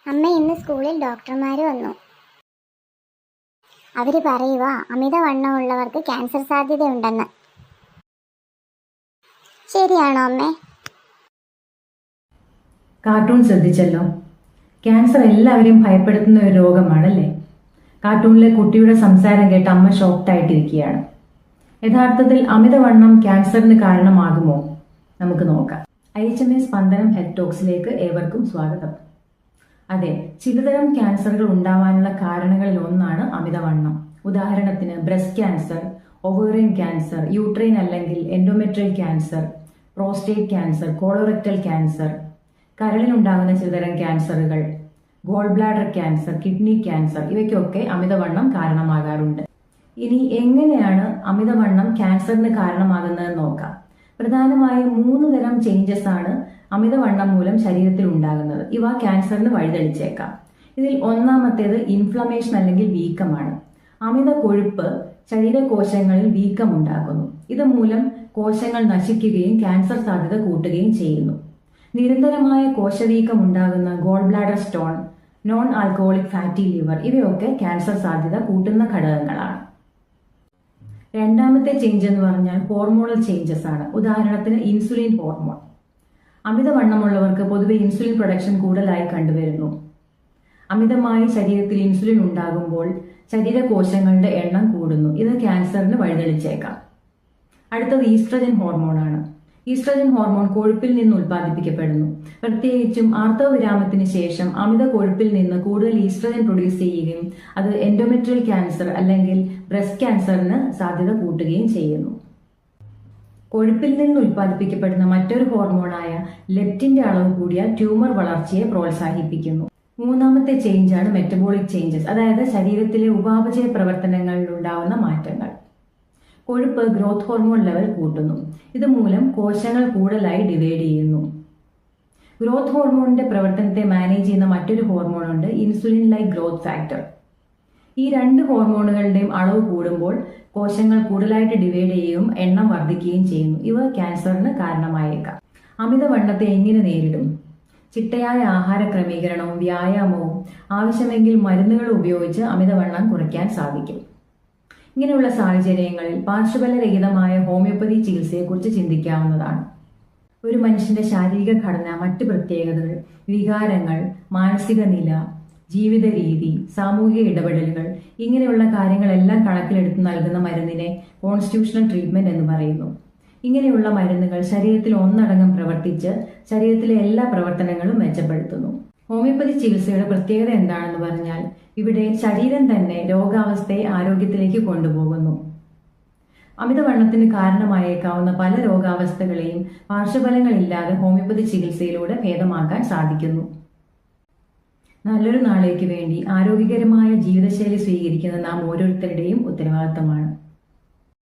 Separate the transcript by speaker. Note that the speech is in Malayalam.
Speaker 1: അമ്മ ഇന്ന് സ്കൂളിൽ ഡോക്ടർമാർ വന്നു. അവർ പറയുക അമിതവണ്ണമുള്ളവർക്ക് ക്യാൻസർ സാധ്യതയുണ്ടെന്ന്. ശരിയാണോ അമ്മേ?
Speaker 2: കാർട്ടൂൺ ശ്രദ്ധിച്ചല്ലോ. ക്യാൻസർ എല്ലാവരെയും ഭയപ്പെടുത്തുന്ന ഒരു രോഗമാണല്ലേ. കാർട്ടൂണിലെ കുട്ടിയുടെ സംസാരം കേട്ട് അമ്മ ഷോക്ക്ഡായിട്ടിരിക്കുകയാണ്. യഥാർത്ഥത്തിൽ അമിതവണ്ണം ക്യാൻസറിന് കാരണമാകുമോ? നമുക്ക് നോക്കാം. IHMA സ്പന്ദനം ഹെൽത്ത് ടോക്സിലേക്ക് ഏവർക്കും സ്വാഗതം. അതെ, ചിലതരം ക്യാൻസറുകൾ ഉണ്ടാവാനുള്ള കാരണങ്ങളിൽ ഒന്നാണ് അമിതവണ്ണം. ഉദാഹരണത്തിന് breast cancer, ovarian cancer, uterine അല്ലെങ്കിൽ endometrial cancer, prostate cancer, colorectal cancer, കരളിനുണ്ടാകുന്ന ചിലതരം ക്യാൻസറുകൾ, gall bladder cancer, kidney cancer, ഇവയ്ക്കൊക്കെ അമിതവണ്ണം കാരണമാകാറുണ്ട്. ഇനി എങ്ങനെയാണ് അമിതവണ്ണം ക്യാൻസറിന് കാരണമാകുന്നതെന്ന് നോക്കാം. പ്രധാനമായും 3 തരം ചേഞ്ചസ് ആണ് അമിതവണ്ണം മൂലം ശരീരത്തിൽ ഉണ്ടാകുന്നത്. ഇവ ക്യാൻസറിന് വഴിതെളിച്ചേക്കാം. ഇതിൽ ഒന്നാമത്തേത് ഇൻഫ്ലമേഷൻ അല്ലെങ്കിൽ വീക്കമാണ്. അമിത കൊഴുപ്പ് ശരീരകോശങ്ങളിൽ വീക്കം ഉണ്ടാക്കുന്നു. ഇതുമൂലം കോശങ്ങൾ നശിക്കുകയും ക്യാൻസർ സാധ്യത കൂട്ടുകയും ചെയ്യുന്നു. നിരന്തരമായ കോശവീക്കം ഉണ്ടാകുന്ന goal bladder stone, non alcoholic fatty liver ഇവയൊക്കെ ക്യാൻസർ സാധ്യത കൂട്ടുന്ന ഘടകങ്ങളാണ്. രണ്ടാമത്തെ ചേഞ്ച് എന്ന് പറഞ്ഞാൽ ഹോർമോണൽ ചേഞ്ചസ് ആണ്. ഉദാഹരണത്തിന് ഇൻസുലിൻ ഹോർമോൺ. അമിതവണ്ണമുള്ളവർക്ക് പൊതുവെ ഇൻസുലിൻ പ്രൊഡക്ഷൻ കൂടുതലായി കണ്ടുവരുന്നു. അമിതമായി ശരീരത്തിൽ ഇൻസുലിൻ ഉണ്ടാകുമ്പോൾ ശരീരകോശങ്ങളുടെ എണ്ണം കൂടുന്നു. ഇത് ക്യാൻസറിന് വഴിതെളിച്ചേക്കാം. അടുത്തത് ഈസ്ട്രജൻ ഹോർമോണാണ്. ഈസ്ട്രജൻ ഹോർമോൺ കൊഴുപ്പിൽ നിന്ന് ഉൽപ്പാദിപ്പിക്കപ്പെടുന്നു. പ്രത്യേകിച്ചും ആർത്തവവിരാമത്തിന് ശേഷം അമിത കൊഴുപ്പിൽ നിന്ന് കൂടുതൽ ഈസ്ട്രജൻ പ്രൊഡ്യൂസ് ചെയ്യുകയും അത് എൻഡോമെട്രിയൽ ക്യാൻസർ അല്ലെങ്കിൽ ബ്രസ്റ്റ് ക്യാൻസറിന് സാധ്യത കൂട്ടുകയും ചെയ്യുന്നു. കൊഴുപ്പിൽ നിന്ന് ഉൽപ്പാദിപ്പിക്കപ്പെടുന്ന മറ്റൊരു ഹോർമോണായ ലെപ്റ്റിന്റെ അളവ് കൂടിയാൽ ട്യൂമർ വളർച്ചയെ പ്രോത്സാഹിപ്പിക്കുന്നു. മൂന്നാമത്തെ ചേഞ്ചാണ് മെറ്റബോളിക് ചേഞ്ചസ്, അതായത് ശരീരത്തിലെ ഉപാപചയ പ്രവർത്തനങ്ങളിൽ ഉണ്ടാവുന്ന മാറ്റങ്ങൾ. കൊഴുപ്പ് ഗ്രോത്ത് ഹോർമോൺ ലെവൽ കൂട്ടുന്നു. ഇതുമൂലം കോശങ്ങൾ കൂടുതലായി ഡിവൈഡ് ചെയ്യുന്നു. ഗ്രോത്ത് ഹോർമോണിന്റെ പ്രവർത്തനത്തെ മാനേജ് ചെയ്യുന്ന മറ്റൊരു ഹോർമോണുണ്ട്, ഇൻസുലിൻ ലൈക്ക് ഗ്രോത്ത് ഫാക്ടർ. ഈ 2 ഹോർമോണുകളുടെയും അളവ് കൂടുമ്പോൾ കോശങ്ങൾ കൂടുതലായിട്ട് ഡിവൈഡ് ചെയ്യുകയും എണ്ണം വർദ്ധിക്കുകയും ചെയ്യുന്നു. ഇവ ക്യാൻസറിന് കാരണമായേക്കാം. അമിതവണ്ണത്തെ എങ്ങനെ നേരിടും? ചിട്ടയായ ആഹാര ക്രമീകരണവും വ്യായാമവും ആവശ്യമെങ്കിൽ മരുന്നുകൾ ഉപയോഗിച്ച് അമിതവണ്ണം കുറയ്ക്കാൻ സാധിക്കും. ഇങ്ങനെയുള്ള സാഹചര്യങ്ങളിൽ പാർശ്വഫലരഹിതമായ ഹോമിയോപ്പതി ചികിത്സയെക്കുറിച്ച് ചിന്തിക്കാവുന്നതാണ്. ഒരു മനുഷ്യന്റെ ശാരീരിക ഘടന, മറ്റ് പ്രത്യേകതകൾ, വികാരങ്ങൾ, മാനസിക നില, ജീവിത രീതി, സാമൂഹിക ഇടപെടലുകൾ ഇങ്ങനെയുള്ള കാര്യങ്ങളെല്ലാം കണക്കിലെടുത്ത് നൽകുന്ന മരുന്നിനെ കോൺസ്റ്റിറ്റ്യൂഷണൽ ട്രീറ്റ്മെന്റ് എന്ന് പറയുന്നു. ഇങ്ങനെയുള്ള മരുന്നുകൾ ശരീരത്തിൽ ഒന്നടങ്കം പ്രവർത്തിച്ച് ശരീരത്തിലെ എല്ലാ പ്രവർത്തനങ്ങളും മെച്ചപ്പെടുത്തുന്നു. ഹോമിയോപ്പതി ചികിത്സയുടെ പ്രത്യേകത എന്താണെന്ന് പറഞ്ഞാൽ ഇവിടെ ശരീരം തന്നെ രോഗാവസ്ഥയെ ആരോഗ്യത്തിലേക്ക് കൊണ്ടുപോകുന്നു. അമിതവണ്ണത്തിന് കാരണമായേക്കാവുന്ന പല രോഗാവസ്ഥകളെയും പാർശ്വഫലങ്ങളില്ലാതെ ഹോമിയോപ്പതി ചികിത്സയിലൂടെ ഭേദമാക്കാൻ സാധിക്കുന്നു. നല്ലൊരു നാളേക്ക് വേണ്ടി ആരോഗ്യകരമായ ജീവിതശൈലി സ്വീകരിക്കുന്ന നാം ഓരോരുത്തരുടെയും ഉത്തരവാദിത്തമാണ്.